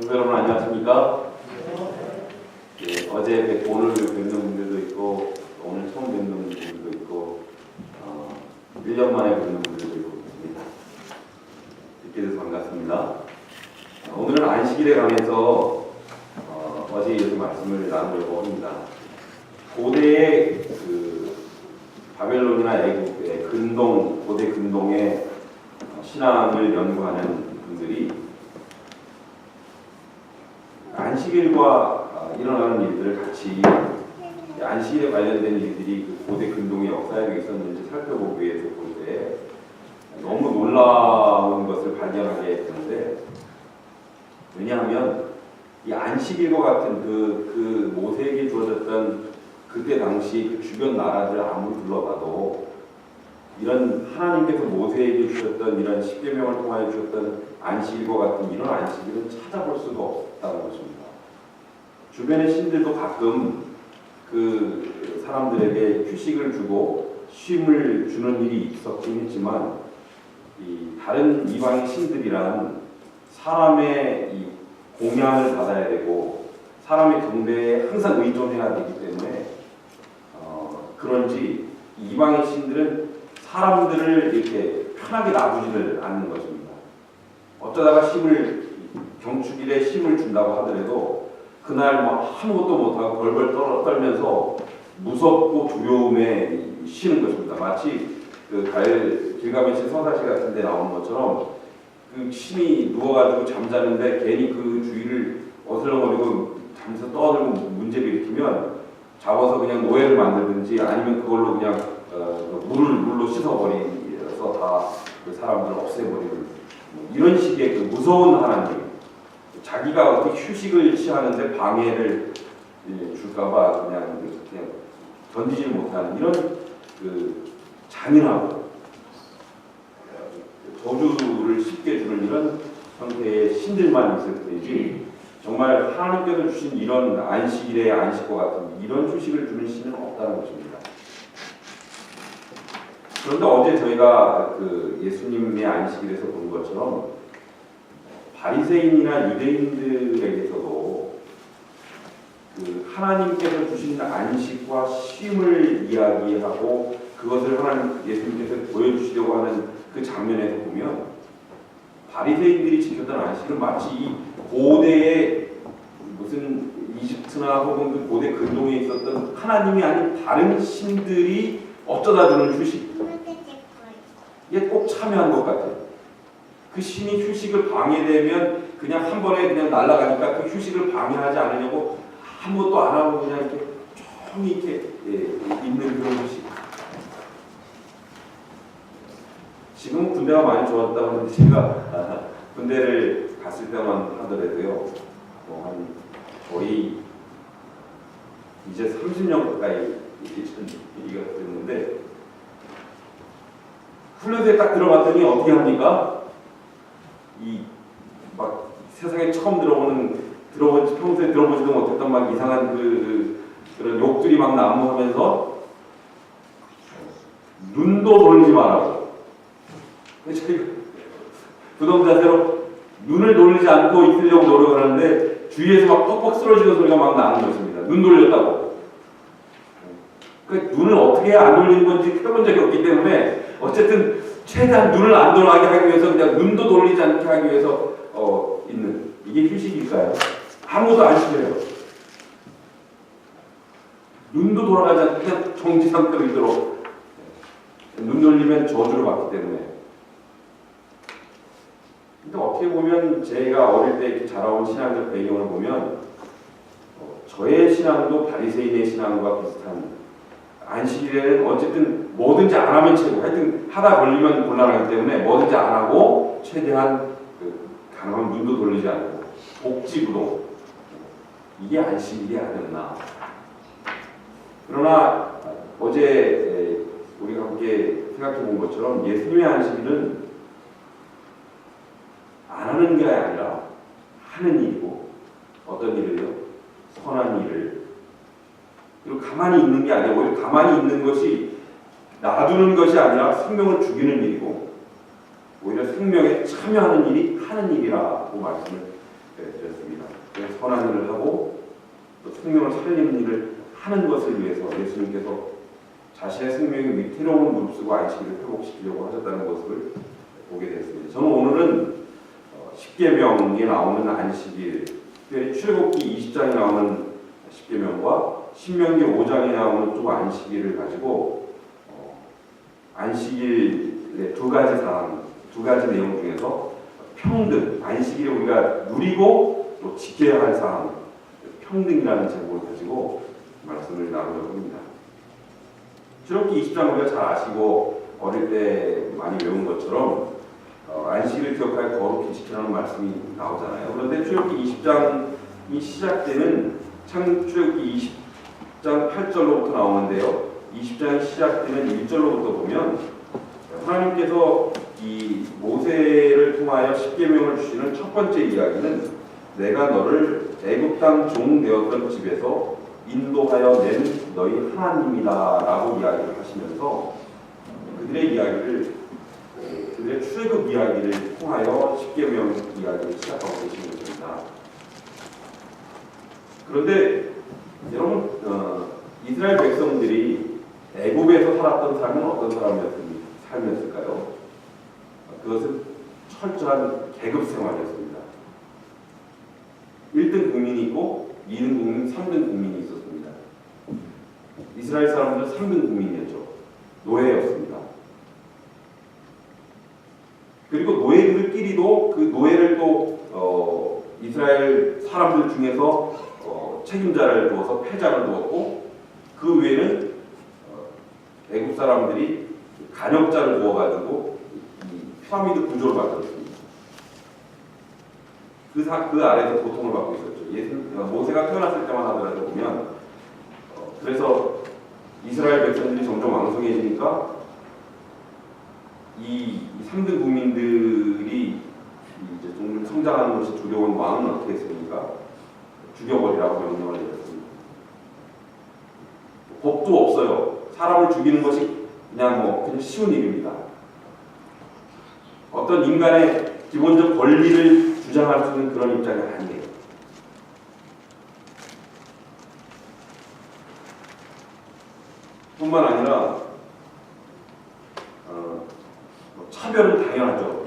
성도 여러분 안녕하십니까? 예, 어제 뵙고 오늘 뵙는 분들도 있고 오늘 처음 뵙는 분들도 있고 1년 만에 뵙는 분들도 있습니다. 뵙게 돼서 반갑습니다. 오늘은 안식일에 관해서 어제 이어서 말씀을 나누려고 합니다. 고대의 바벨론이나 애국의 고대 근동의 신앙을 연구하는 분들이 안식일과 일어나는 일들을 같이 안식일에 관련된 일들이 고대 근동의 역사에 있었는지 살펴보기 위해서 볼 때 너무 놀라운 것을 발견하게 되는데, 왜냐하면 이 안식일과 같은 그 모세에게 주어졌던 그때 당시 그 주변 나라들 아무리 둘러봐도 이런 하나님께서 모세에게 주셨던 이런 십계명을 통하여 주셨던 안식일과 같은 이런 안식일은 찾아볼 수가 없다는 것입니다. 주변의 신들도 가끔 그 사람들에게 휴식을 주고 쉼을 주는 일이 있었긴 했지만, 이 다른 이방의 신들이란 사람의 이 공양을 받아야 되고 사람의 경배에 항상 의존해야 되기 때문에 그런지 이방의 신들은 사람들을 이렇게 편하게 놔두지를 않는 것입니다. 어쩌다가 경축일에 쉼을 준다고 하더라도 그날 뭐 아무것도 못하고 벌벌 떨면서 무섭고 두려움에 쉬는 것입니다. 마치 길가메시 서사시 같은 데 나오는 것처럼 그 신이 누워가지고 잠자는데 괜히 그 주위를 어슬렁거리고 잠에서 떠들고 문제를 일으키면 잡아서 그냥 노예를 만들든지 아니면 그걸로 그냥 물로 씻어버려서 다 그 사람들을 없애버리는 이런 식의 그 무서운 하나님, 자기가 어떻게 휴식을 취하는데 방해를 줄까봐 그냥 던지지 못하는 이런 그 잔인하고 저주를 쉽게 주는 이런 형태의 신들만 있을 뿐이지, 정말 하나님께서 주신 이런 안식일의 안식과 같은 이런 휴식을 주는 신은 없다는 것입니다. 그런데 어제 저희가 그 예수님의 안식일에서 본 것처럼 바리새인이나 유대인들에게서도 그 하나님께서 주신 안식과 쉼을 이야기하고 그것을 예수님께서 보여주시려고 하는 그 장면에서 보면 바리새인들이 지켰던 안식은 마치 이 고대의 무슨 이집트나 혹은 그 고대 근동에 있었던 하나님이 아닌 다른 신들이 어쩌다 주는 휴식, 이게 꼭 참여한 것 같아요. 그 신이 휴식을 방해되면 그냥 한 번에 그냥 날아가니까 그 휴식을 방해하지 않으려고 아무것도 안 하고 그냥 이렇게 조용히 이렇게 있는 그런 휴식. 지금 군대가 많이 좋았다고 하는데 제가 군대를 갔을 때만 하더라도요, 한 거의 이제 30년 가까이 얘기가 됐는데, 훈련소에 딱 들어갔더니 어떻게 합니까? 막 세상에 처음 평소에 들어보지도 못했던 막 이상한 그런 욕들이 막 난무하면서 눈도 돌리지 말라고. 저희가 부동 자세로 눈을 돌리지 않고 있으려고 노력을 하는데 주위에서 막 퍽퍽 쓰러지는 소리가 막 나는 것입니다. 눈 돌렸다고. 눈을 어떻게 안 돌리는 건지 해본 적이 없기 때문에 어쨌든 최대한 눈을 안 돌아가게 하기 위해서 그냥 눈도 돌리지 않게 하기 위해서 있는, 이게 휴식일까요? 아무도 안 시켜요. 눈도 돌아가지 않고 그냥 정지 상태로 있도록. 눈 돌리면 저주를 받기 때문에. 근데 어떻게 보면 제가 어릴 때 이렇게 자라온 신앙적 배경을 보면 저의 신앙도 바리새인의 신앙과 비슷한, 안식일에는 어쨌든 뭐든지 안 하면 최고, 하여튼 하다 걸리면 곤란하기 때문에 뭐든지 안 하고 최대한 가능하면 눈도 돌리지 않고 복지부동, 이게 안식일이 아니었나. 그러나 어제 우리가 함께 생각해 본 것처럼 예수님의 안식일은 안 하는 게 아니라 하는 일이고, 어떤 일을요? 선한 일을. 그리고 가만히 있는 게 아니라 오히려 가만히 있는 것이, 놔두는 것이 아니라 생명을 죽이는 일이고 오히려 생명에 참여하는 일이 하는 일이라고 말씀을 드렸습니다. 선한 일을 하고 또 생명을 살리는 일을 하는 것을 위해서 예수님께서 자신의 생명이 위태로운 무릅쓰고 안식일을 회복시키려고 하셨다는 것을 보게 됐습니다. 저는 오늘은 십계명에 나오는 안식일, 특별히 출애굽기 20장에 나오는 십계명과 신명기 5장에 나오는 또 안식일을 가지고 안식일의 두 가지 사항, 두 가지 내용 중에서 평등, 안식일을 우리가 누리고 또 지켜야 할 사항, 평등이라는 제목을 가지고 말씀을 나누려고 합니다. 출애굽기 20장 우리가 잘 아시고 어릴 때 많이 외운 것처럼 안식일을 기억하여 거룩히 지키라는 말씀이 나오잖아요. 그런데 출애굽기 20장이 시작되는 창출애굽기 20장 8절로부터 나오는데요. 20장이 시작되는 1절로부터 보면 하나님께서 이 모세를 통하여 십계명을 주시는 첫 번째 이야기는 내가 너를 애굽 땅 종 되었던 집에서 인도하여 낸 너희 하나님이다라고 이야기를 하시면서 그들의 이야기를 그들의 출애굽 이야기를 통하여 십계명 이야기를 시작하고 계시는 것입니다. 그런데 여러분 이스라엘 백성들이 애굽에서 살았던 삶은 어떤 삶이었을까요? 그것은 철저한 계급 생활이었습니다. 1등 국민이 있고 2등 국민, 3등 국민이 있었습니다. 이스라엘 사람들은 3등 국민이었죠. 노예였습니다. 그리고 노예들끼리도 그 노예를 또 이스라엘 사람들 중에서 책임자를 두어서 패장을 두었고 그 외에는 애국 사람들이 간역자를 두어가지고 이 피라미드 구조를 만들었습니다. 그 아래에서 고통을 받고 있었죠. 모세가 태어났을 때만 하더라도 보면 그래서 이스라엘 백성들이 점점 왕성해지니까 이 3등 국민들이 이제 좀 성장하는 것이 두려운 왕은 어떻게 했습니까? 죽여버리라고 명령을 내렸습니다. 법도 없어요. 사람을 죽이는 것이 그냥 쉬운 일입니다. 어떤 인간의 기본적 권리를 주장할 수 있는 그런 입장이 아니에요. 뿐만 아니라 차별은 당연하죠.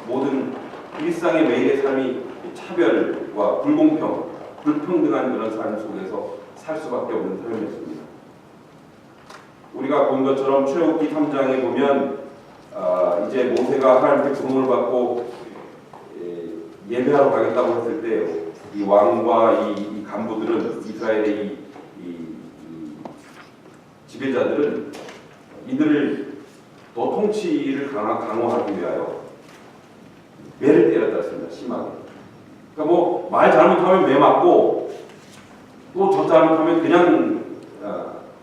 모든 일상의 매일의 삶이 차별과 불공평, 불평등한 그런 삶 속에서 살 수밖에 없는 삶이었습니다. 우리가 본 것처럼 출애굽기 3장에 보면 이제 모세가 하나님께 부름을 받고 예배하러 가겠다고 했을 때 이 왕과 이 간부들은 이스라엘의 이 지배자들은 이들을 더 통치를 강화하기 위하여 매를 때렸다 했습니다. 심하게. 그러니까 말 잘못하면 매 맞고 또 저 잘못하면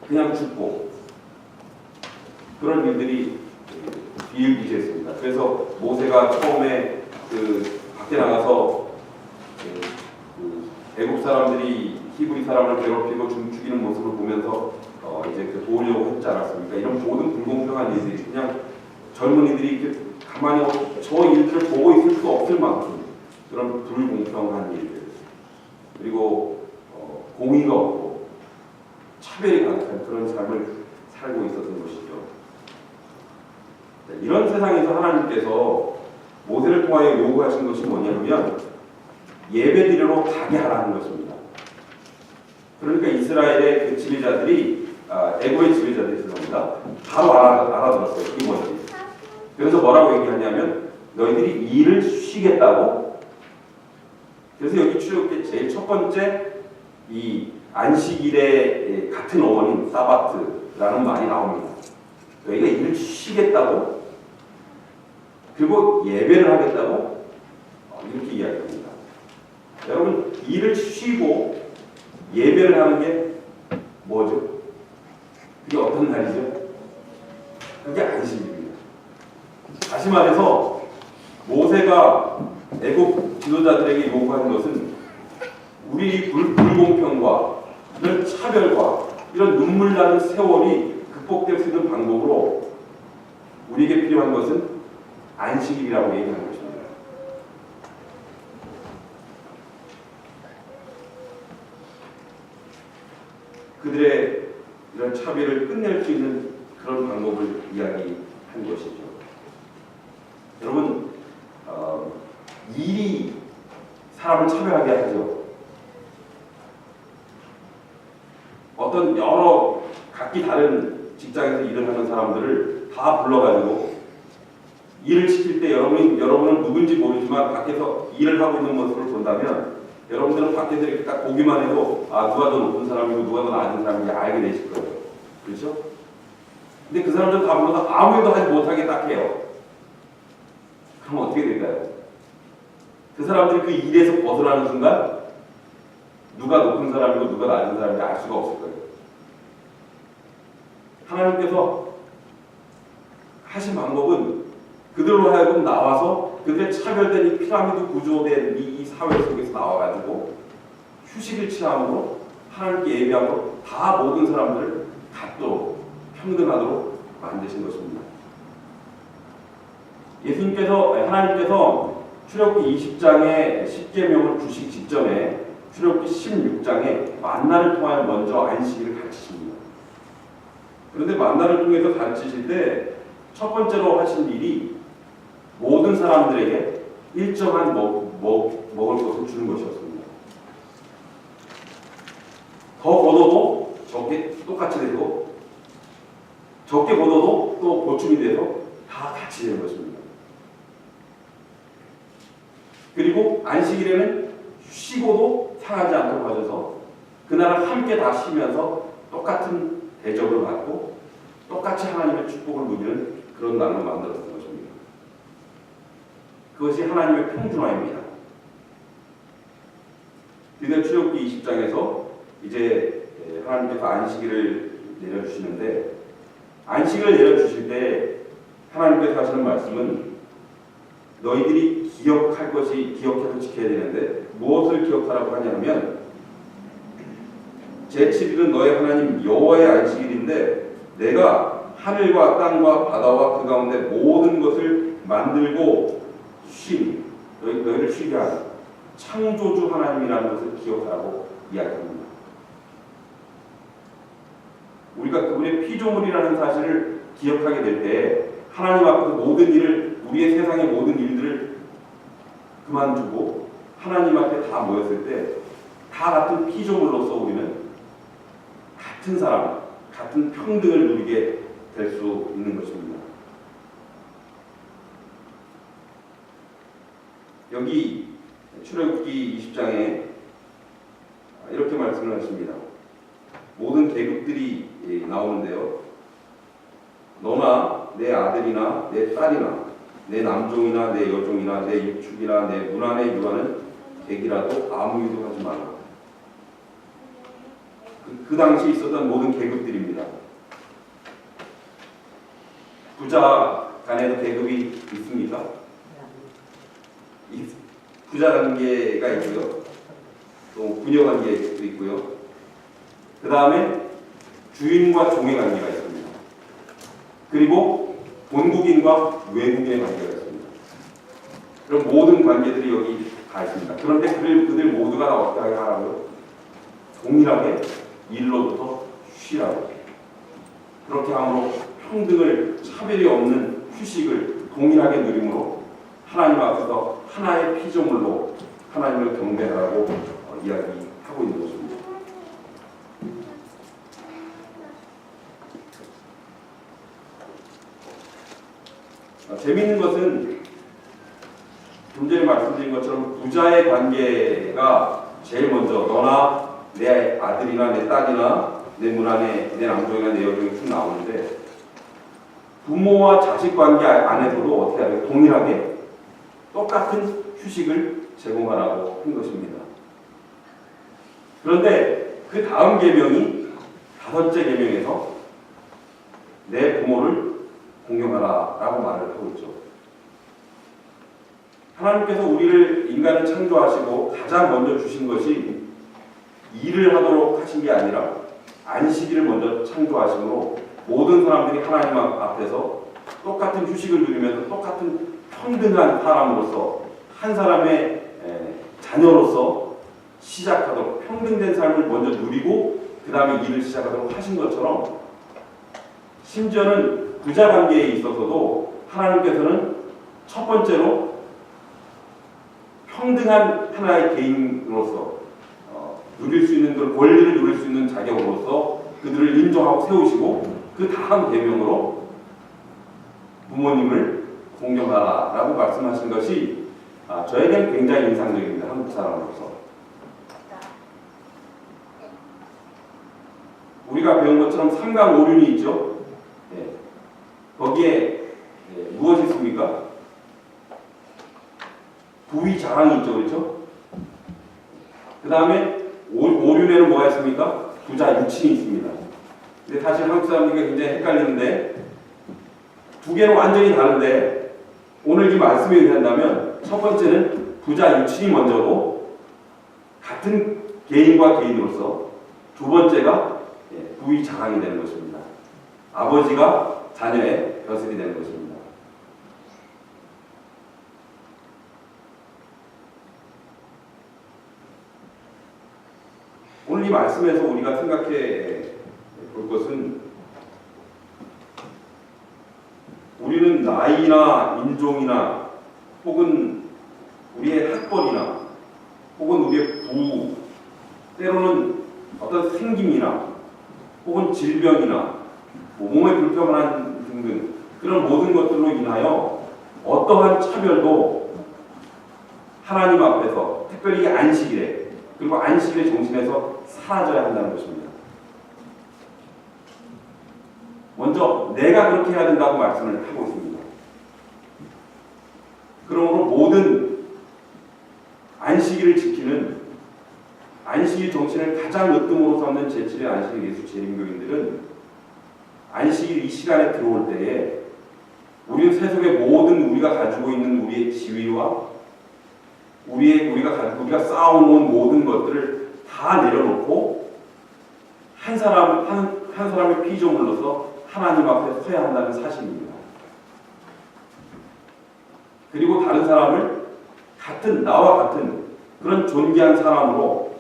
그냥 죽고 그런 일들이 비일비재했습니다. 그래서 모세가 처음에 밖에 나가서 애국 사람들이 히브리 사람을 괴롭히고 죽이는 모습을 보면서 이제 도우려고 했지 않았습니까? 이런 모든 불공평한 일들이 그냥 젊은이들이 이렇게 가만히 저 일들을 보고 있을 수 없을 만큼 그런 불공평한 일들 그리고 공의가 없고 차별이 가득한 그런 삶을 살고 있었던 것이죠. 이런 세상에서 하나님께서 모세를 통하여 요구하신 것이 뭐냐면 예배드리러 가게 하라는 것입니다. 그러니까 이스라엘의 그 지배자들이 애고의 지배자들이 죄송합니다. 바로 알아들었어요. 이게 뭔지. 그래서 뭐라고 얘기하냐면 너희들이 일을 쉬겠다고. 그래서 여기 출애굽기 제일 첫 번째 이 안식일의 같은 어원인 사바트라는 말이 나옵니다. 너희가 일을 쉬겠다고 그리고 예배를 하겠다고 이렇게 이야기합니다. 여러분 일을 쉬고 예배를 하는 게 뭐죠? 그게 어떤 날이죠? 그게 안식일입니다. 다시 말해서 모세가 애국 지도자들에게 요구하는 것은 우리 불공평과 이런 차별과 이런 눈물 나는 세월이 극복될 수 있는 방법으로 우리에게 필요한 것은 안식일이라고 얘기하는 것입니다. 그들의 이런 차별을 끝낼 수 있는 그런 방법을 이야기한 것이죠. 여러분, 일이 사람을 차별하게 하죠. 어떤 여러 각기 다른 직장에서 일을 하는 사람들을 다 불러가지고 일을 시킬 때 여러분은 누군지 모르지만 밖에서 일을 하고 있는 모습을 본다면 여러분들은 밖에서 이렇게 딱 보기만 해도 누가 더 높은 사람이고 누가 더 낮은 사람인지 알게 되실 거예요. 그렇죠? 근데 그 사람들 다 불러서 아무 일도 하지 못하게 딱 해요. 그럼 어떻게 될까요? 그 사람들이 그 일에서 벗어나는 순간 누가 높은 사람이고 누가 낮은 사람인지 알 수가 없을 거예요. 하나님께서 하신 방법은 그들로 하여금 나와서 그들의 차별된 이 피라미드 구조된 이 사회 속에서 나와가지고 휴식을 취함으로 하나님께 예배함으로 다 모든 사람들을 같도록 평등하도록 만드신 것입니다. 하나님께서 출애굽기 20장에 10계명을 주시기 직전에 출애굽기 16장에 만나를 통하여 먼저 안식일을 가르치십니다. 그런데 만나를 통해서 가르치실 때 첫 번째로 하신 일이 모든 사람들에게 일정한 먹을 것을 주는 것이었습니다. 더 걷어도 적게 똑같이 되고 적게 걷어도 또 보충이 돼서 다 같이 되는 것입니다. 그리고 안식일에는 쉬고도 상하지 않도록 하셔서 그날은 함께 다 쉬면서 똑같은 대접을 받고 똑같이 하나님의 축복을 누리는 그런 날로 만들었던 것입니다. 그것이 하나님의 평준화입니다. 드디어 출애굽기 20장에서 이제 하나님께서 안식일을 내려주시는데 안식일을 내려주실 때 하나님께서 하시는 말씀은 너희들이 기억해서 지켜야 되는데 무엇을 기억하라고 하냐면 제7일은 너의 하나님 여호와의 안식일인데 내가 하늘과 땅과 바다와 그 가운데 모든 것을 만들고 너희를 쉬게 하는 창조주 하나님이라는 것을 기억하라고 이야기합니다. 우리가 그분의 피조물이라는 사실을 기억하게 될 때 하나님 앞에서 모든 일을 우리의 세상의 모든 일들을 그만두고 하나님 앞에 다 모였을 때 다 같은 피조물로서 우리는 같은 사람, 같은 평등을 누리게 될 수 있는 것입니다. 여기 출애굽기 20장에 이렇게 말씀을 하십니다. 모든 계급들이 나오는데요. 너나 내 아들이나 내 딸이나 내 남종이나 내 여종이나 내 육축이나 내 문 안에 유하는 객이라도 아무 일도 하지 말라. 그 당시에 있었던 모든 계급들입니다. 부자 간에도 계급이 있습니까? 부자 관계가 있고요. 또 부녀 관계도 있고요. 그 다음에 주인과 종의 관계가 있습니다. 그리고 본국인과 외국인의 관계가 있습니다. 그런 모든 관계들이 여기 다 있습니다. 그런데 그들 모두가 어떻게 하라고요? 동일하게 일로부터 쉬라고. 그렇게 함으로 평등을 차별이 없는 휴식을 동일하게 누림으로 하나님 앞에서 하나의 피조물로 하나님을 경배하라고 이야기하고 있는 것입니다. 재미있는 것은 좀 전에 말씀드린 것처럼 부자의 관계가 제일 먼저 너나 내 아들이나 내 딸이나 내 문 안에 내 남종이나 내 여종이 쭉 나오는데 부모와 자식 관계 안에서도 어떻게 하면 동일하게 똑같은 휴식을 제공하라고 한 것입니다. 그런데 그 다음 계명이 5째 계명에서 내 부모를 공경하라라고 말을 하고 있죠. 하나님께서 우리를 인간을 창조하시고 가장 먼저 주신 것이 일을 하도록 하신 게 아니라 안식일을 먼저 창조하심으로 모든 사람들이 하나님 앞에서 똑같은 휴식을 누리면서 똑같은 평등한 사람으로서 한 사람의 자녀로서 시작하도록 평등된 삶을 먼저 누리고 그 다음에 일을 시작하도록 하신 것처럼 심지어는 부자 관계에 있어서도 하나님께서는 첫 번째로 평등한 하나의 개인으로서 누릴 수 있는 그 권리를 누릴 수 있는 자격으로서 그들을 인정하고 세우시고 그 다음 계명으로 부모님을 공경하라라고 말씀하신 것이 저에게는 굉장히 인상적입니다. 한국 사람으로서. 우리가 배운 것처럼 삼강오륜이 있죠. 거기에 무엇이 있습니까? 부위 자랑이 있죠. 그렇죠? 그 다음에 오륜에는 뭐가 있습니까? 부자 유친이 있습니다. 근데 사실 한국 사람들이 굉장히 헷갈리는데 두 개는 완전히 다른데 오늘 이 말씀에 의한다면 첫 번째는 부자 유친이 먼저고 같은 개인과 개인으로서 두 번째가 부위 자랑이 되는 것입니다. 아버지가 자녀의 벼슬이 되는 것입니다. 오늘 이 말씀에서 우리가 생각해 볼 것은 우리는 나이나 인종이나 혹은 우리의 학벌이나 혹은 우리의 부 때로는 어떤 생김이나 혹은 질병이나 몸의 불편함 등등 그런 모든 것들로 인하여 어떠한 차별도 하나님 앞에서 특별히 안식일에 그리고 안식일의 정신에서 사라져야 한다는 것입니다. 먼저 내가 그렇게 해야 된다고 말씀을 하고 있습니다. 그러므로 모든 안식일을 지키는 안식일 정신을 가장 으뜸으로 삼는 제7의 안식일 예수 재림교인들은 안식일 이 시간에 들어올 때에 우리는 세속의 모든 우리가 가지고 있는 우리의 지위와 우리가 쌓아온 모든 것들을 다 내려놓고 한 사람의 피조물로서 하나님 앞에 서야 한다는 사실입니다. 그리고 다른 사람을 나와 같은 그런 존귀한 사람으로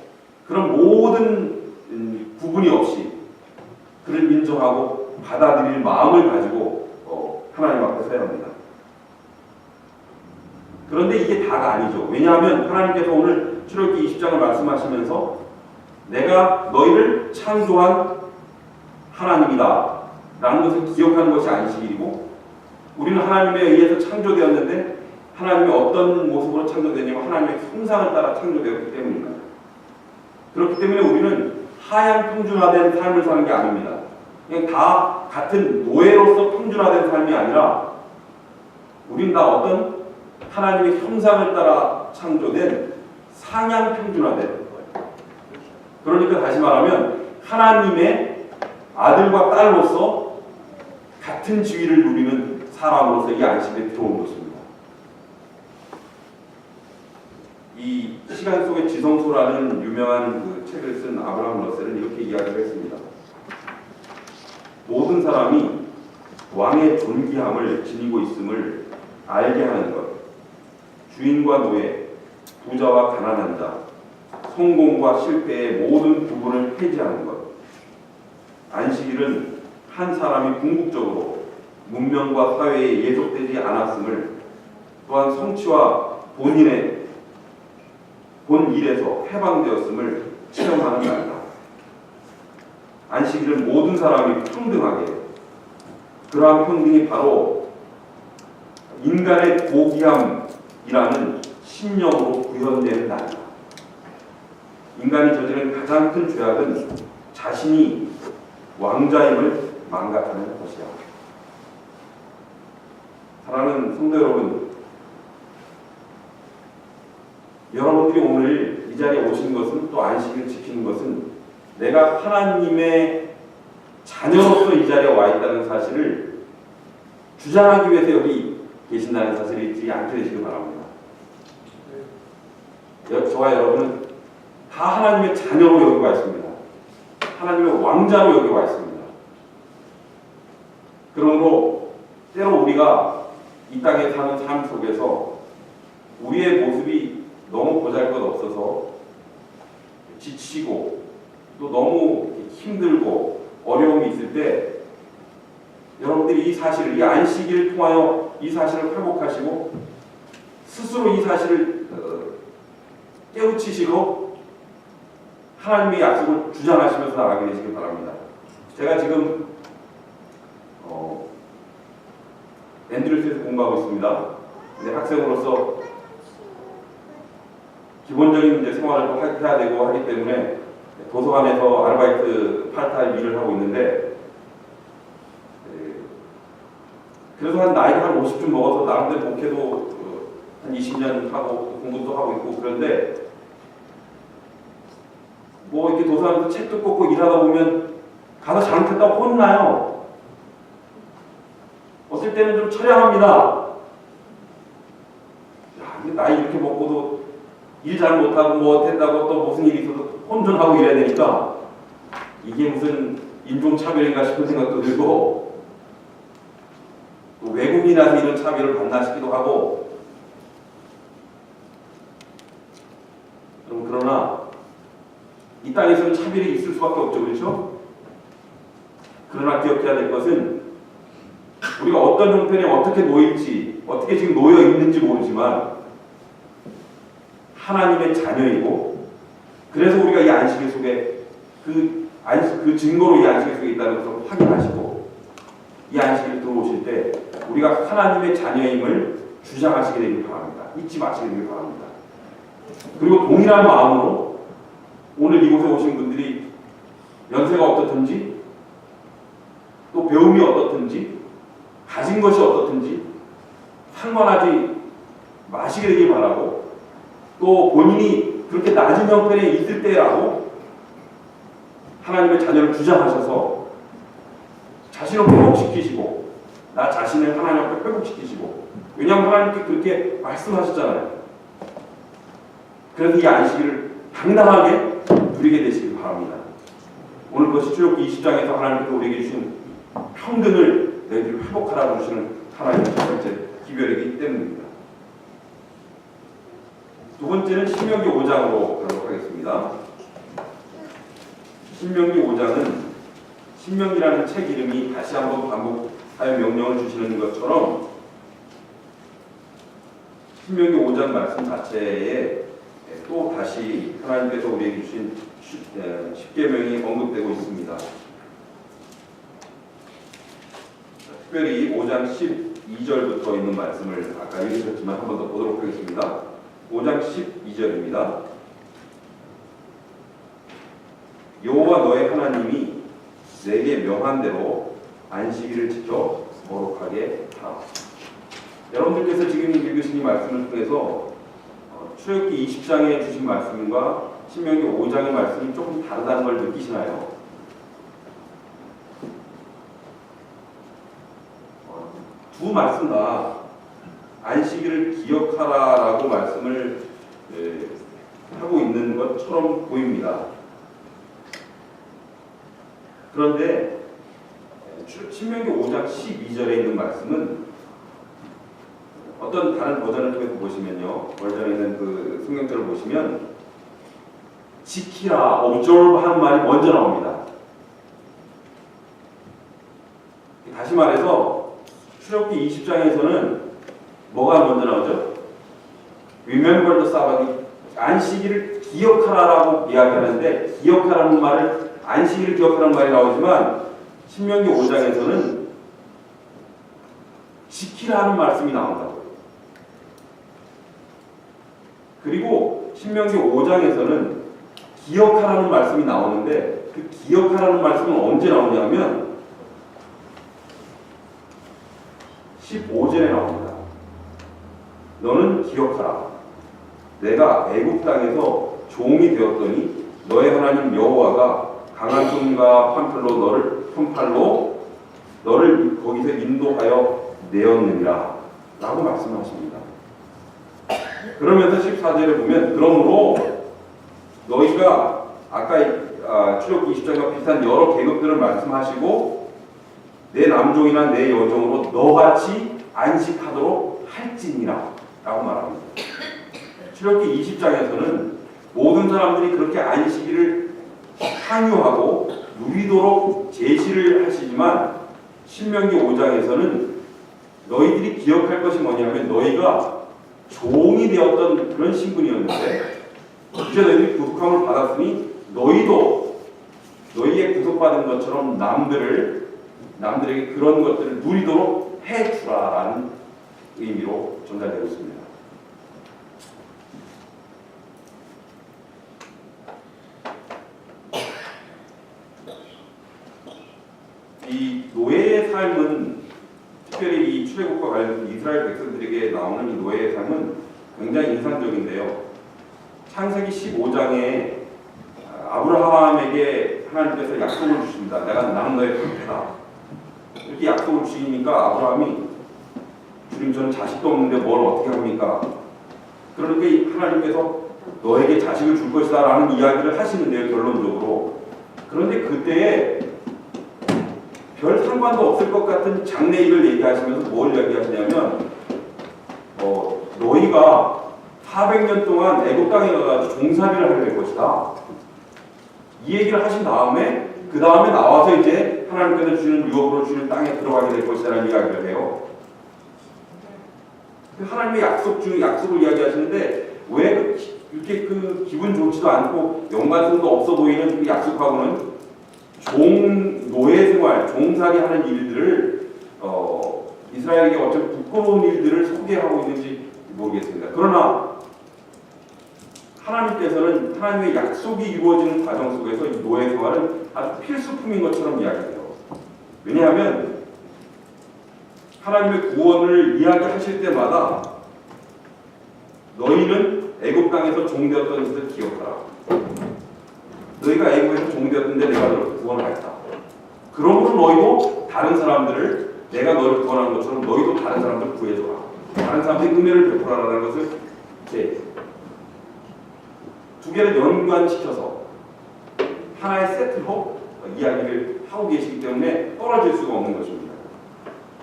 그런 모든 구분이 없이 그를 인정하고 받아들일 마음을 가지고 하나님 앞에 서야 합니다. 그런데 이게 다가 아니죠. 왜냐하면 하나님께서 오늘 출애굽기 20장을 말씀하시면서 내가 너희를 창조한 하나님이다 라는 것을 기억하는 것이 안식일이고 우리는 하나님에 의해서 창조되었는데 하나님이 어떤 모습으로 창조되냐면 하나님의 형상을 따라 창조되었기 때문입니다. 그렇기 때문에 우리는 하향 평준화된 삶을 사는 게 아닙니다. 그냥 다 같은 노예로서 평준화된 삶이 아니라 우린 다 어떤 하나님의 형상을 따라 창조된 상향 평준화된 거예요. 그러니까 다시 말하면 하나님의 아들과 딸로서 같은 지위를 누리는 사람으로서 이 안식에 들어온 것입니다. 이 시간 속의 지성소라는 유명한 그 책을 쓴 아브라함 러셀은 이렇게 이야기를 했습니다. 모든 사람이 왕의 존귀함을 지니고 있음을 알게 하는 것, 주인과 노예, 부자와 가난한 자, 성공과 실패의 모든 구분을 폐지하는 것. 안식일은 한 사람이 궁극적으로 문명과 사회에 예속되지 않았음을 또한 성취와 본인의 본 일에서 해방되었음을 체험하는 날이다. 안식일은 모든 사람이 평등하게 그러한 평등이 바로 인간의 고귀함이라는 신념으로 구현되는 날이다. 인간이 저지른 가장 큰 죄악은 자신이 왕자임을 망각하는 것이야. 사랑하는 성도 여러분, 여러분들이 오늘 이 자리에 오신 것은 또 안식일을 지키는 것은 내가 하나님의 자녀로서 이 자리에 와 있다는 사실을 주장하기 위해서 여기 계신다는 사실을 잊지 않게 되시기 바랍니다. 저와 여러분은 다 하나님의 자녀로 여기 와 있습니다. 하나님의 왕자로 여기 와 있습니다. 그러므로 때로 우리가 이 땅에 사는 삶 속에서 우리의 모습이 너무 보잘것없어서 지치고 또 너무 힘들고 어려움이 있을 때 여러분들이 이 사실을, 이 안식일을 통하여 이 사실을 회복하시고 스스로 이 사실을 깨우치시고 하나님의 약속을 주장하시면서 나가게 되시길 바랍니다. 제가 지금 앤드류스에서 공부하고 있습니다. 근데 학생으로서 기본적인 이제 생활을 또 해야 되고 하기 때문에 도서관에서 아르바이트 파트타임 일을 하고 있는데, 그래서 나이가 한 50쯤 먹어서 나름대로 목회도 한 20년 하고 공부도 하고 있고, 그런데 뭐 이렇게 도서관에서 책도 꽂고 일하다 보면 가서 잘못했다고 혼나요. 어떨 때는 좀 처량합니다. 야, 근데 나이 이렇게 먹고도 일 잘 못하고 뭐 됐다고 또 무슨 일이 있어도 혼전하고 이래야 되니까 이게 무슨 인종차별인가 싶은 생각도 들고, 또 외국인이라서 이런 차별을 받나 싶기도 하고, 그러나 이 땅에서는 차별이 있을 수밖에 없죠. 그렇죠? 그러나 기억해야 될 것은 우리가 어떤 형편에 어떻게 놓일지, 어떻게 지금 놓여 있는지 모르지만 하나님의 자녀이고, 그래서 우리가 이 안식일 속에 그 증거로 이 안식일 속에 있다는 것을 확인하시고, 이 안식일 들어오실 때 우리가 하나님의 자녀임을 주장하시게 되길 바랍니다. 잊지 마시게 되길 바랍니다. 그리고 동일한 마음으로 오늘 이곳에 오신 분들이 연세가 어떻든지, 또 배움이 어떻든지, 가진 것이 어떻든지 상관하지 마시게 되길 바라고, 또 본인이 그렇게 낮은 형편에 있을 때라도 하나님의 자녀를 주장하셔서 자신을 회복시키시고, 나 자신을 하나님 앞에 회복시키시고, 왜냐하면 하나님께 그렇게 말씀하셨잖아요. 그래서 이 안식일을 당당하게 누리게 되시길 바랍니다. 오늘 그것이 출애굽기 20장에서 하나님께서 우리에게 주신 평등을 너희들이 회복하라고 주시는 하나님의 첫 번째 기별이기 때문입니다. 두 번째는 신명기 5장으로 가도록 하겠습니다. 신명기 5장은 신명기라는 책 이름이 다시 한번 반복하여 명령을 주시는 것처럼 신명기 5장 말씀 자체에 또 다시 하나님께서 우리에게 주신 십계명이 언급되고 있습니다. 특별히 5장 12절부터 있는 말씀을 아까 읽으셨지만 한 번 더 보도록 하겠습니다. 5장 12절입니다. 여호와 너의 하나님이 내게 명한 대로 안식일을 지켜 거룩하게 하라. 여러분들께서 지금 읽으신 이 말씀을 통해서 출애굽기 20장에 주신 말씀과 신명기 5장의 말씀이 조금 다르다는 걸 느끼시나요? 두 말씀 다 안식일을 기억하라라고 말씀을 하고 있는 것처럼 보입니다. 그런데 신명기 5장 12절에 있는 말씀은 어떤 다른 버전을 통해서 보시면요, 버전에 있는 그 성경절을 보시면 지키라, observe 하는 말이 먼저 나옵니다. 다시 말해서 출애굽기 20장에서는 뭐가 먼저 나오죠? Remember the Sabbath, 안식일을 기억하라라고 이야기하는데, 기억하라는 말을, 안식일을 기억하라는 말이 나오지만 신명기 5장에서는 지키라는 말씀이 나온다고요. 그리고 신명기 5장에서는 기억하라는 말씀이 나오는데, 그 기억하라는 말씀은 언제 나오냐면 15절에 나옵니다. 너는 기억하라. 내가 애굽 땅에서 종이 되었더니 너의 하나님 여호와가 강한 손과 손팔로 너를 거기서 인도하여 내었느니라 라고 말씀하십니다. 그러면서 14절에 보면, 그러므로 너희가 아까 출애굽기 20장과 비슷한 여러 계급들을 말씀하시고 내 남종이나 내 여종으로 너같이 안식하도록 할지니라 라고 말합니다. 출애굽기 20장에서는 모든 사람들이 그렇게 안식일을 향유하고 누리도록 제시를 하시지만 신명기 5장에서는 너희들이 기억할 것이 뭐냐면 너희가 종이 되었던 그런 신분이었는데 이제 너희들이 구속함을 받았으니 너희도 너희의 구속받은 것처럼 남들에게 그런 것들을 누리도록 해주라라는 의미로 전달되고 있습니다. 이 노예의 삶은 특별히 이 출애굽과 관련해서 이스라엘 백성들에게 나오는 이 노예의 삶은 굉장히 인상적인데요. 창세기 15장에 아브라함에게 하나님께서 약속을 주십니다. 나는 너의 방패다. 이렇게 약속을 주시니까 아브라함이 주님 저는 자식도 없는데 뭘 어떻게 합니까? 그러니까 하나님께서 너에게 자식을 줄 것이다 라는 이야기를 하시는데요. 결론적으로. 그런데 그때에 별 상관도 없을 것 같은 장래일을 얘기하시면서 뭘 얘기하시냐면 너희가 400년 동안 애굽 땅에 가서 종살이를 하게 될 것이다. 이 얘기를 하신 다음에 그 다음에 나와서 이제 하나님께서 주는 유업으로 주는 땅에 들어가게 될 것이라는 이야기를 해요. 하나님의 약속을 이야기하시는데 왜 이렇게 그 기분 좋지도 않고 연관성도 없어 보이는 그 약속하고는 노예 생활, 종살이 하는 일들을 이스라엘에게 어쩌면 부끄러운 일들을 소개하고 있는지 모르겠습니다. 그러나 하나님께서는 하나님의 약속이 이루어지는 과정 속에서 이 노예 생활은 아주 필수품인 것처럼 이야기해요. 왜냐하면 하나님의 구원을 이야기하실 때마다 너희는 애굽 땅에서 종되었던 것을 기억하라. 너희가 애굽에서 종되었는데 내가 너를 구원하였다. 그러므로 너희도 다른 사람들을 내가 너를 구원한 것처럼 너희도 다른 사람들을 구해줘라. 다른 사람들이 은혜를 베풀어라는 것을 이제 두 개를 연관시켜서 하나의 세트로 이야기를 하고 계시기 때문에 떨어질 수가 없는 것입니다.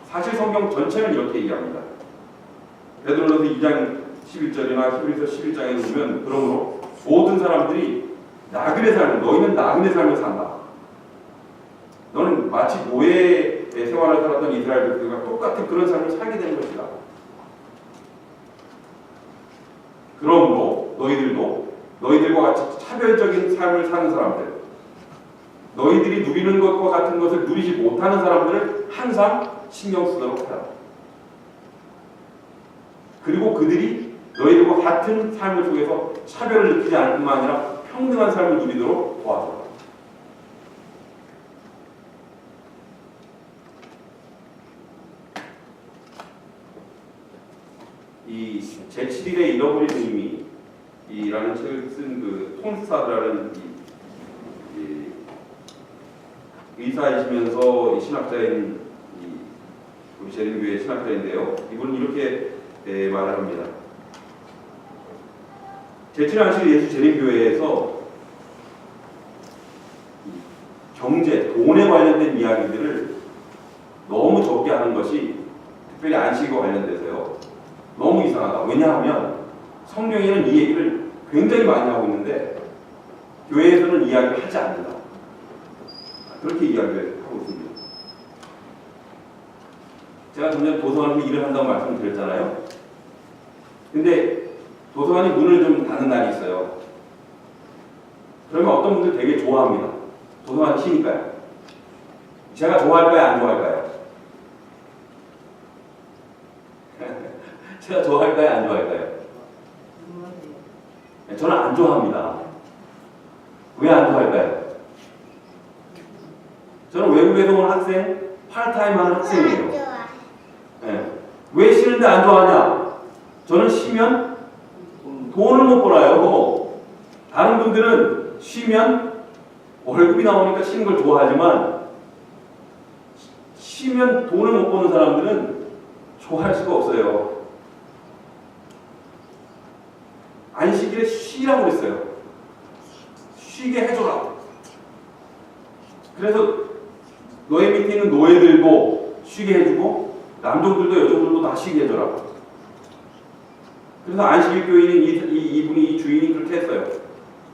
사실 성경 전체는 이렇게 얘기합니다. 베드로전서 2장 11절이나 히브리서 11장에 보면 그러므로 모든 사람들이 나그네 삶을 너희는 나그네 삶을 산다. 너는 마치 노예의 생활을 살았던 이스라엘 백성과 똑같은 그런 삶을 살게 되는 것이다. 그러므로 너희들도 너희들과 같이 차별적인 삶을 사는 사람들, 너희들이 누리는 것과 같은 것을 누리지 못하는 사람들을 항상 신경 쓰도록 하라. 그리고 그들이 너희들과 같은 삶을 속에서 차별을 느끼지 않을 뿐만 아니라 평등한 삶을 누리도록 도와줘라. 이 제7일의 잃어버린 의미라는 책을 쓴 그 톰스타드라는 의사이시면서 신학자인 우리 재림교회 신학자인데요. 이분은 이렇게 말을 합니다. 제7안식 예수 재림교회에서 경제, 돈에 관련된 이야기들을 너무 적게 하는 것이 특별히 안식과 관련돼서요. 너무 이상하다. 왜냐하면 성경에는 이 얘기를 굉장히 많이 하고 있는데 교회에서는 이야기를 하지 않는다. 그렇게 이야기를 하고 있습니다. 제가 전에 도서관에서 일을 한다고 말씀드렸잖아요. 근데 도서관이 문을 좀 닫는 날이 있어요. 그러면 어떤 분들 되게 좋아합니다. 도서관 쉬니까요. 제가 좋아할까요? 안 좋아할까요? 제가 좋아할까요? 안 좋아할까요? 저는 안 좋아합니다. 왜 안 좋아할까요? 저는 외국에서 온 학생, 파트타임 하는 학생이에요. 네. 왜 쉬는데 안 좋아하냐? 저는 쉬면 돈을 못 벌어요. 다른 분들은 쉬면 월급이 나오니까 쉬는 걸 좋아하지만 쉬면 돈을 못 버는 사람들은 좋아할 수가 없어요. 안 쉬기를 쉬라고 그랬어요. 쉬게 해줘라. 그래서 너의 밑에 있는 노예들도 쉬게 해주고 남종들도 여종들도 다 쉬게 해줘라. 그래서 안식일 교인인 이분이 이 주인이 그렇게 했어요.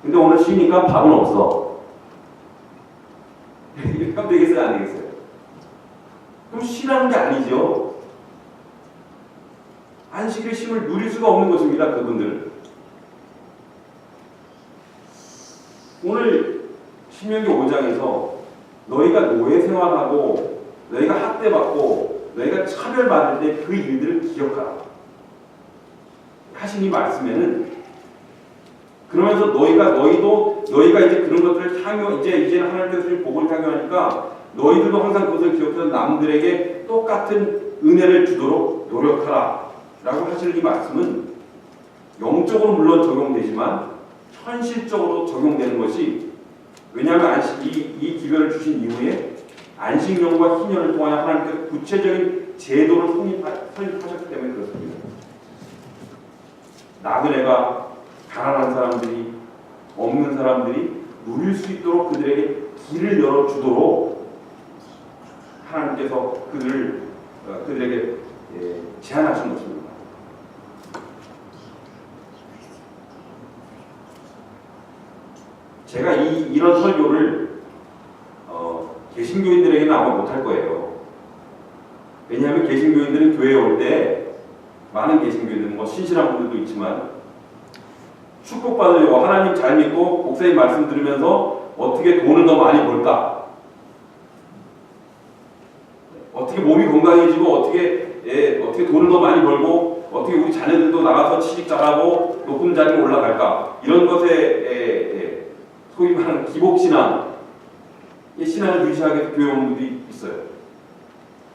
근데 오늘 쉬니까 밥은 없어. 되겠어요? 안 되겠어요? 그럼 쉬라는 게 아니죠. 안식일의 쉼을 누릴 수가 없는 것입니다. 그분들은. 오늘 신명기 5장에서 너희가 노예 생활하고 너희가 학대받고 너희가 차별받을 때 그 일들을 기억하라 하신 이 말씀에는, 그러면서 너희가 이제 그런 것들을 이제는 하나님께서 주신 복을 향유하니까 너희들도 항상 그것을 기억해서 남들에게 똑같은 은혜를 주도록 노력하라 라고 하시는 이 말씀은 영적으로 물론 적용되지만 현실적으로 적용되는 것이, 왜냐하면 이 기별을 주신 이후에 안식년과 희년을 통하여 하나님께서 구체적인 제도를 설립하셨기 때문에 그렇습니다. 나그네가, 가난한 사람들이, 없는 사람들이 누릴 수 있도록 그들에게 길을 열어주도록 하나님께서 그들에게 제안하신 것입니다. 제가 이런 설교를 개신교인들에게는 아마 못할 거예요. 왜냐하면 개신교인들은 교회에 올 때, 많은 개신교인들은 신실한 분들도 있지만 축복받으려고 하나님 잘 믿고 목사님 말씀 들으면서 어떻게 돈을 더 많이 벌까, 어떻게 몸이 건강해지고 어떻게 돈을 더 많이 벌고 어떻게 우리 자녀들도 나가서 취직 잘하고 높은 자리에 올라갈까, 이런 것에 소위 말하는 기복신앙, 신앙을 유지하기 위해서 교회 오는 분들이 있어요.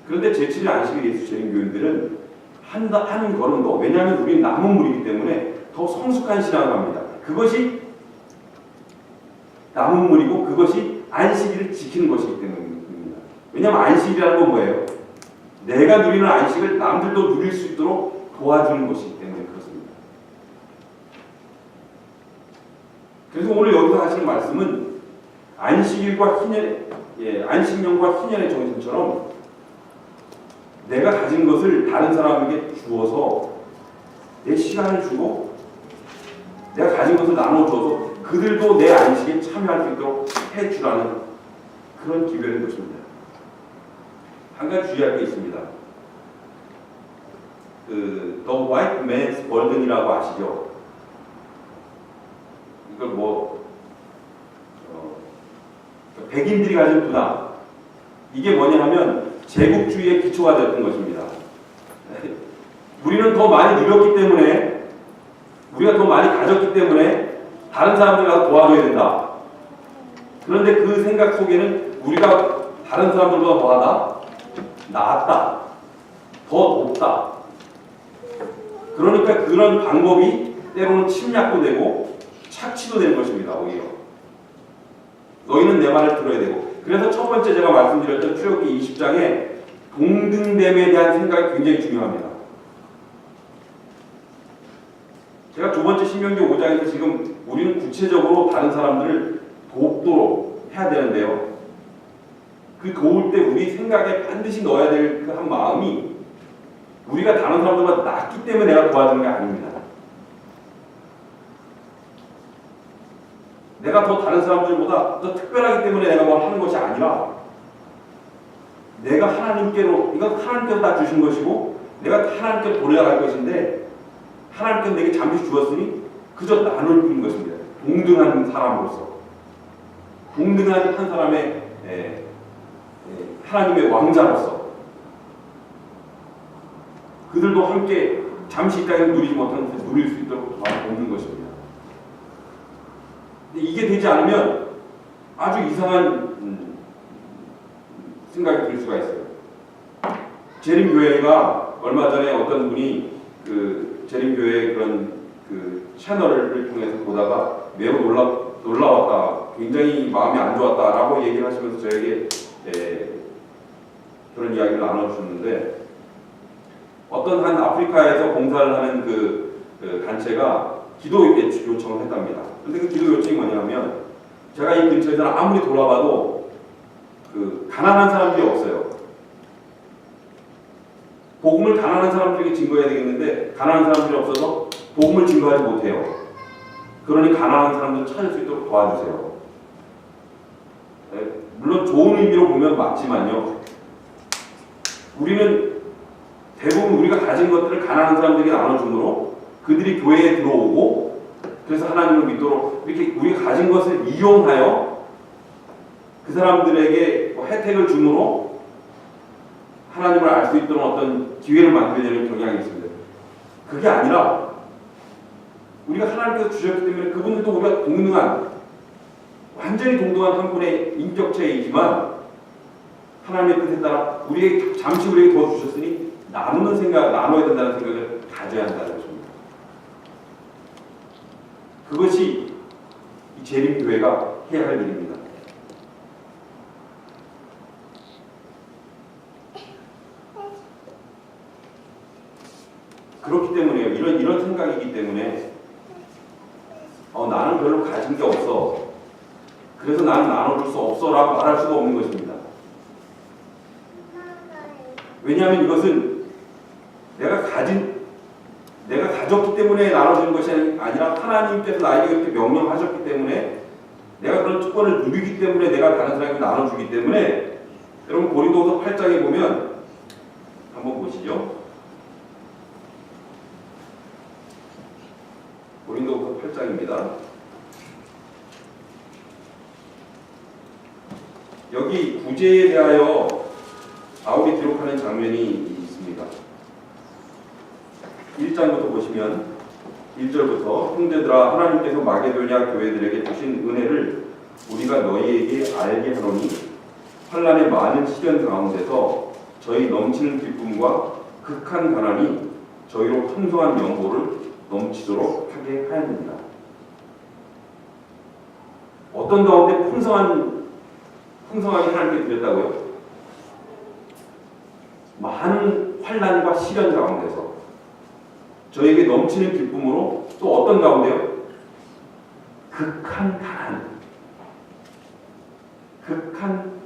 그런데 제7일 안식일 예수 재림 교인들은 한 걸음 더, 왜냐하면 우리는 남은 물이기 때문에 더 성숙한 신앙을 합니다. 그것이 남은 물이고 그것이 안식일을 지키는 것이기 때문입니다. 왜냐하면 안식일이라는 건 뭐예요? 내가 누리는 안식을 남들도 누릴 수 있도록 도와주는 것이기 때문에 그렇습니다. 그래서 오늘 여기서 하시는 말씀은 안식년과 희년의 정신처럼 내가 가진 것을 다른 사람에게 주어서 내 시간을 주고 내가 가진 것을 나눠줘서 그들도 내 안식에 참여할 수 있도록 해주라는 그런 기별인 것입니다. 한 가지 주의할 게 있습니다. The White Man's Burden이라고 아시죠? 이걸 백인들이 가진 부담, 이게 뭐냐 하면 제국주의의 기초가 되었던 것입니다. 우리는 더 많이 누렸기 때문에, 우리가 더 많이 가졌기 때문에 다른 사람들 가서 도와줘야 된다. 그런데 그 생각 속에는 우리가 다른 사람들보다 뭐하다? 낫다. 더 높다. 그러니까 그런 방법이 때로는 침략도 되고 착취도 되는 것입니다. 오히려 너희는 내 말을 들어야 되고. 그래서 첫 번째 제가 말씀드렸던 출애굽기 20장에 동등됨에 대한 생각이 굉장히 중요합니다. 제가 두 번째 신명기 5장에서 지금 우리는 구체적으로 다른 사람들을 돕도록 해야 되는데요. 그 도울 때 우리 생각에 반드시 넣어야 될 그 한 마음이, 우리가 다른 사람들보다 낫기 때문에 내가 도와주는 게 아닙니다. 내가 더 다른 사람들보다 더 특별하기 때문에 내가 뭘 하는 것이 아니라, 내가 하나님께로, 이건 하나님께서 다 주신 것이고 내가 하나님께로 돌아갈 것인데 하나님께서 내게 잠시 주었으니 그저 나눌 뿐인 것입니다. 동등한 사람으로서, 동등한 한 사람의 하나님의 왕자로서 그들도 함께 잠시 이 땅에 누리지 못하는 것을 누릴 수 있도록 돕는 것입니다. 근데 이게 되지 않으면 아주 이상한 생각이 들 수가 있어요. 재림교회가 얼마 전에 어떤 분이 그 재림교회 그런 그 채널을 통해서 보다가 매우 놀라웠다, 굉장히 마음이 안 좋았다라고 얘기를 하시면서 저에게 그런 이야기를 나눠주셨는데, 어떤 한 아프리카에서 봉사를 하는 그 단체가 기도 요청을 했답니다. 근데 그 기도 요청이 뭐냐면, 제가 이 근처에서는 아무리 돌아봐도 그 가난한 사람들이 없어요. 복음을 가난한 사람들에게 증거해야 되겠는데 가난한 사람들이 없어서 복음을 증거하지 못해요. 그러니 가난한 사람들 찾을 수 있도록 도와주세요. 물론 좋은 의미로 보면 맞지만요. 우리는 대부분 우리가 가진 것들을 가난한 사람들에게 나눠줌으로 그들이 교회에 들어오고 그래서 하나님을 믿도록 이렇게 우리가 가진 것을 이용하여 그 사람들에게 혜택을 줌으로 하나님을 알 수 있도록 어떤 기회를 만들려는 경향이 있습니다. 그게 아니라 우리가 하나님께서 주셨기 때문에 그분들도 우리가 동등한 완전히 동등한 한 분의 인격체이지만 하나님의 뜻에 따라 우리에게 잠시 우리에게 더 주셨으니 나누는 생각, 나눠야 된다는 생각을 가져야 한다는 것입니다. 그것이 이 재림교회가 해야 할 일입니다. 그렇기 때문에요. 이런 생각이기 때문에 나는 별로 가진 게 없어. 그래서 나는 나눠줄 수 없어라고 말할 수가 없는 것입니다. 왜냐하면 이것은 내가 가졌기 때문에 나눠주는 것이 아니라 하나님께서 나에게 그렇게 명령하셨기 때문에 내가 그런 특권을 누리기 때문에 내가 다른 사람에게 나눠주기 때문에 여러분 고린도서 8장에 보면 한번 보시죠. 고린도서 8장입니다. 여기 구제에 대하여 바울이 기록하는 장면이 있습니다. 1장부터 보시면 1절부터 형제들아 하나님께서 마게도냐 교회들에게 주신 은혜를 우리가 너희에게 알게 하노니 환난의 많은 시련 가운데서 저희 넘치는 기쁨과 극한 가난이 저희로 풍성한 연고를 넘치도록 하게 하였느니라. 어떤 가운데 풍성하게 하나님께 드렸다고요? 많은 환난과 시련 가운데서 저에게 넘치는 기쁨으로 또 어떤 가운데요? 극한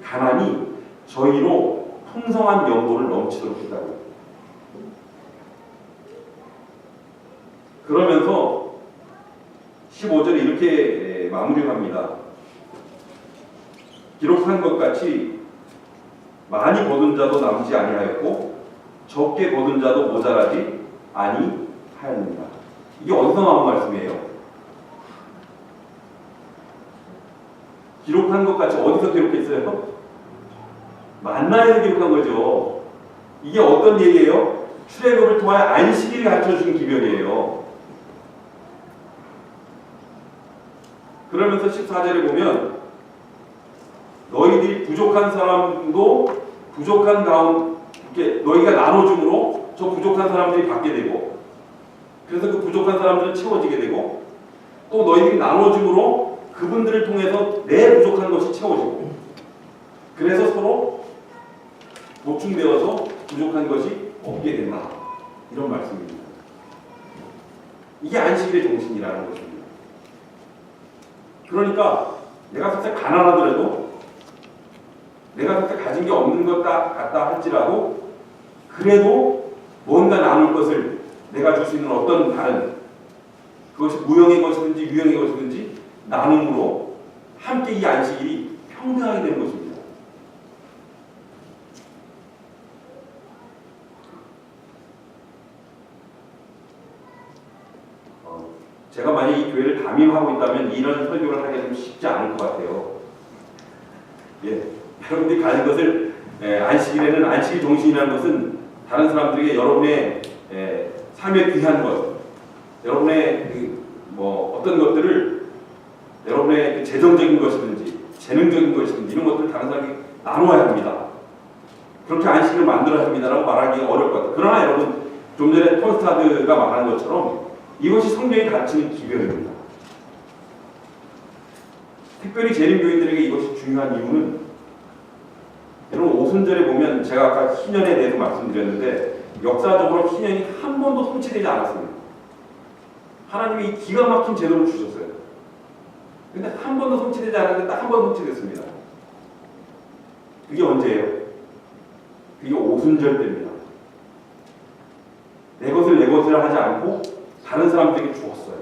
가난이 저희로 풍성한 연고를 넘치도록 했다고요. 그러면서 15절에 이렇게 마무리합니다. 기록한 것 같이 많이 거둔 자도 남지 아니하였고 적게 거둔 자도 모자라지 아니하였느니라. 이게 어디서 나온 말씀이에요? 기록한 것 같이 어디서 기록했어요? 만나에서 기록한 거죠. 이게 어떤 얘기예요? 출애굽을 통하여 안식일을 갖춰준 기별이에요. 그러면서 14절에 보면 너희들이 부족한 사람도 부족한 가운데 너희가 나눠줌으로 저 부족한 사람들이 받게 되고 그래서 그 부족한 사람들은 채워지게 되고 또 너희들이 나눠줌으로 그분들을 통해서 내 부족한 것이 채워지고 그래서 서로 보충되어서 부족한 것이 없게 된다. 이런 말씀입니다. 이게 안식일의 정신이라는 것입니다. 그러니까 내가 진짜 가난하더라도 내가 그렇게 가진 게 없는 것 같다 할지라도 그래도 뭔가 나눌 것을 내가 줄 수 있는 어떤 다른 그것이 무형의 것이든지 유형의 것이든지 나눔으로 함께 이 안식일이 평등하게 되는 것입니다. 제가 만약 이 교회를 담임하고 있다면 이런 설교를 하기가 좀 쉽지 않을 것 같아요. 여러분들이 가진 것을 안식일에는 안식일 정신이라는 것은 다른 사람들에게 여러분의 삶에 귀한 것, 여러분의 어떤 것들을 여러분의 재정적인 것이든지 재능적인 것이든지 이런 것들을 다른 사람에게 나누어야 합니다. 그렇게 안식일을 만들어야 합니다라고 말하기가 어려울 것 같아요. 그러나 여러분 좀 전에 톨스타드가 말한 것처럼 이것이 성경이 가르치는 기별입니다. 특별히 재림교인들에게 이것이 중요한 이유는 여러분 오순절에 보면 제가 아까 희년에 대해서 말씀드렸는데 역사적으로 희년이 한 번도 성취되지 않았습니다. 하나님이 기가 막힌 제도를 주셨어요. 근데 한 번도 성취되지 않았는데 딱 한 번 성취됐습니다. 그게 언제예요? 그게 오순절 때입니다. 내 것을 하지 않고 다른 사람들에게 주었어요.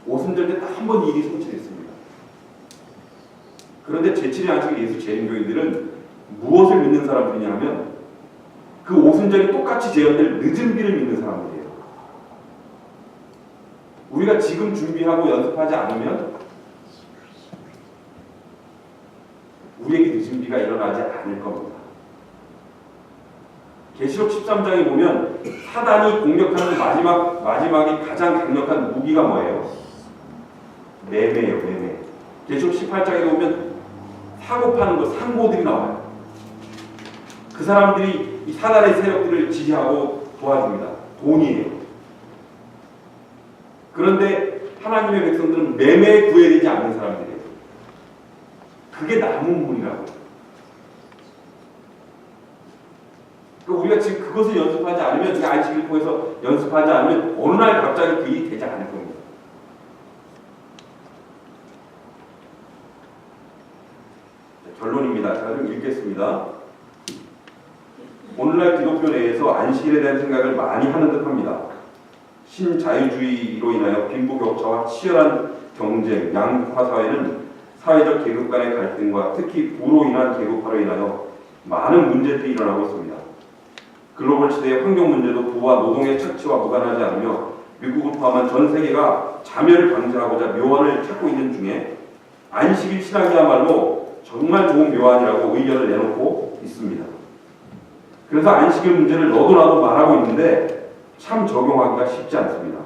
오순절 때 딱 한 번 일이 성취됐습니다. 그런데 제7의 안식일 예수 재림교인들은 무엇을 믿는 사람들이냐 하면 그 오순절이 똑같이 재현될 늦은 비를 믿는 사람들이에요. 우리가 지금 준비하고 연습하지 않으면 우리에게 늦은 비가 일어나지 않을 겁니다. 계시록 13장에 보면 사단이 공격하는 마지막에 가장 강력한 무기가 뭐예요? 매매예요, 매매. 계시록 18장에 보면 사고 파는 거, 상고들이 나와요. 그 사람들이 이 사단의 세력들을 지지하고 도와줍니다. 돈이에요. 그런데 하나님의 백성들은 매매에 구애되지 않는 사람들이에요. 그게 남은 문이라고. 그러니까 우리가 지금 그것을 연습하지 않으면, 그 안식일을 통해서 연습하지 않으면 어느 날 갑자기 그 일이 되지 않을 겁니다. 결론입니다. 제가 좀 읽겠습니다. 오늘날 기독교 내에서 안식일에 대한 생각을 많이 하는 듯합니다. 신자유주의로 인하여 빈부격차와 치열한 경쟁, 양극화 사회는 사회적 계급 간의 갈등과 특히 부로 인한 계급화로 인하여 많은 문제들이 일어나고 있습니다. 글로벌 시대의 환경 문제도 부와 노동의 착취와 무관하지 않으며 미국을 포함한 전 세계가 자멸을 방지하고자 묘안을 찾고 있는 중에 안식일 신학이야말로 정말 좋은 묘안이라고 의견을 내놓고 있습니다. 그래서 안식일 문제를 너도 나도 말하고 있는데 참 적용하기가 쉽지 않습니다.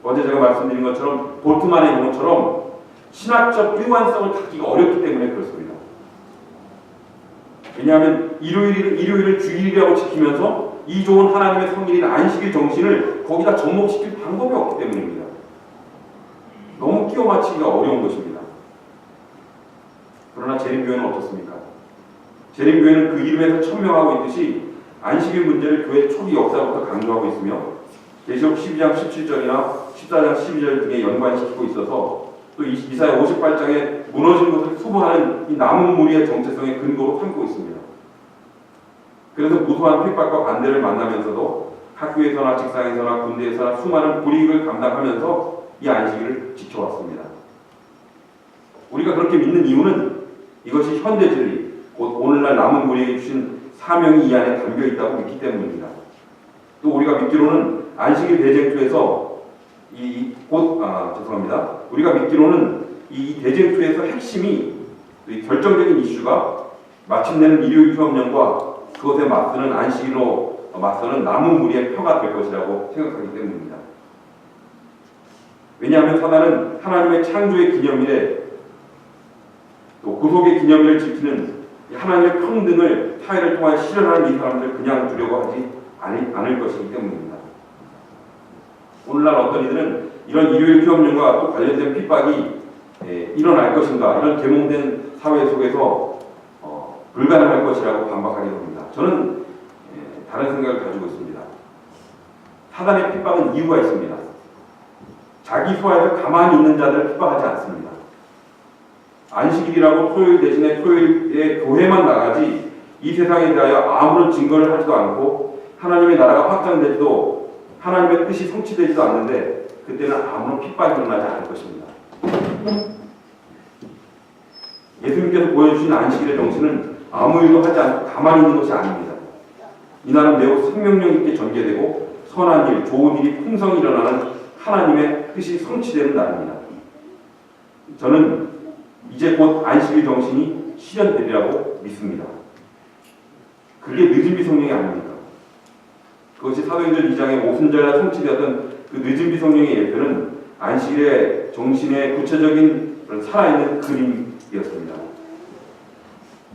어제 제가 말씀드린 것처럼 볼트만의 경우처럼 신학적 일관성을 갖기가 어렵기 때문에 그렇습니다. 왜냐하면 일요일을 주일이라고 지키면서 이 좋은 하나님의 성일인 안식일 정신을 거기다 접목시킬 방법이 없기 때문입니다. 너무 끼워 맞추기가 어려운 것입니다. 그러나 재림교회는 어떻습니까? 재림교회는 그 이름에서 천명하고 있듯이 안식일 문제를 교회 초기 역사부터 강조하고 있으며 계시록 12장 17절이나 14장 12절 등에 연관시키고 있어서 또 이사야 58장에 무너진 것을 수부하는 이 남은 무리의 정체성의 근거로 삼고 있습니다. 그래서 무수한 핍박과 반대를 만나면서도 학교에서나 직장에서나 군대에서나 수많은 불이익을 감당하면서 이 안식일을 지켜왔습니다. 우리가 그렇게 믿는 이유는 이것이 현대 진리, 곧 오늘날 남은 무리에게 주신 사명이 이 안에 담겨 있다고 믿기 때문입니다. 또 우리가 믿기로는 안식일 대쟁투에서 우리가 믿기로는 이 대쟁투에서 핵심이 결정적인 이슈가 마침내는 일요일 휴업령과 그것에 맞서는 안식일로 맞서는 남은 무리의 표가 될 것이라고 생각하기 때문입니다. 왜냐하면 사단은 하나님의 창조의 기념일에 또 구속의 기념일을 지키는 하나님의 평등을 사회를 통해 실현하는 이 사람들을 그냥 두려고 하지 않을 것이기 때문입니다. 오늘날 어떤 이들은 이런 일요일 휴업령과 또 관련된 핍박이 일어날 것인가, 이런 계몽된 사회 속에서 불가능할 것이라고 반박하게 됩니다. 저는 다른 생각을 가지고 있습니다. 사단의 핍박은 이유가 있습니다. 자기 소화에서 가만히 있는 자들을 핍박하지 않습니다. 안식일이라고 토요일 대신에 토요일에 교회만 나가지 이 세상에 대하여 아무런 증거를 하지도 않고 하나님의 나라가 확장되지도 하나님의 뜻이 성취되지도 않는데 그때는 아무런 핍박이 일어나지 않을 것입니다. 예수님께서 보여주신 안식일의 정신은 아무 일도 하지 않고 가만히 있는 것이 아닙니다. 이날은 매우 생명력 있게 전개되고 선한 일, 좋은 일이 풍성히 일어나는 하나님의 뜻이 성취되는 날입니다. 저는 이제 곧 안식일 정신이 실현되리라고 믿습니다. 그게 늦은 비 성령이 아닙니까? 그것이 사도행전 2장의 오순절에 성취되었던 그 늦은 비 성령의 예표는 안식일의 정신의 구체적인 그런 살아있는 그림이었습니다.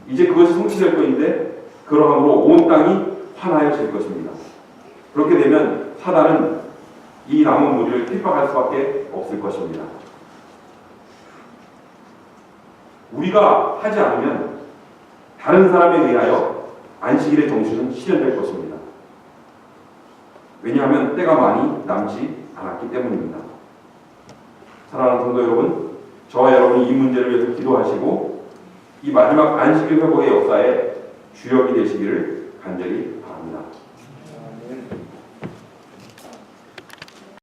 이제 그것이 성취될 것인데 그러함으로 온 땅이 환하여질 것입니다. 그렇게 되면 사단은 이 남은 무리를 핍박할 수밖에 없을 것입니다. 우리가 하지 않으면 다른 사람에 의하여 안식일의 정신은 실현될 것입니다. 왜냐하면 때가 많이 남지 않았기 때문입니다. 사랑하는 성도 여러분, 저와 여러분이 이 문제를 위해서 기도하시고 이 마지막 안식일 회복의 역사에 주역이 되시기를 간절히 바랍니다.